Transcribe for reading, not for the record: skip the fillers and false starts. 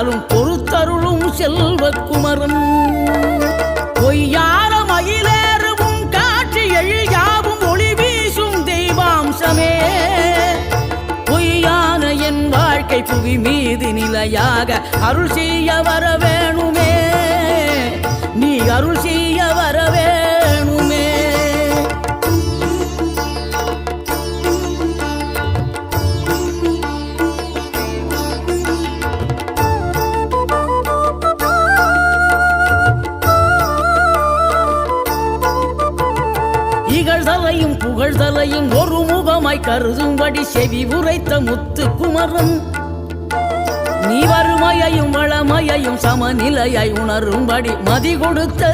காலும் பொறுத்தருளும் செல்வக்குமரன் பொய்யான மயிலேறும் காட்சி எழியாவும் ஒளி வீசும் தெய்வாம்சமே பொய்யான என் வாழ்க்கை புவி மீது நிலையாக அருள் செய்ய வர வேணுமே நீ அருள் செய்ய வர வேணுமே இகழ்தலையும் புகழ்தலையும் ஒரு முகமாய் கருதும்படி செவி உரைத்த முத்து குமரன் நீ வறுமையையும் வளமையையும் சமநிலையை உணரும்படி மதி கொடுத்த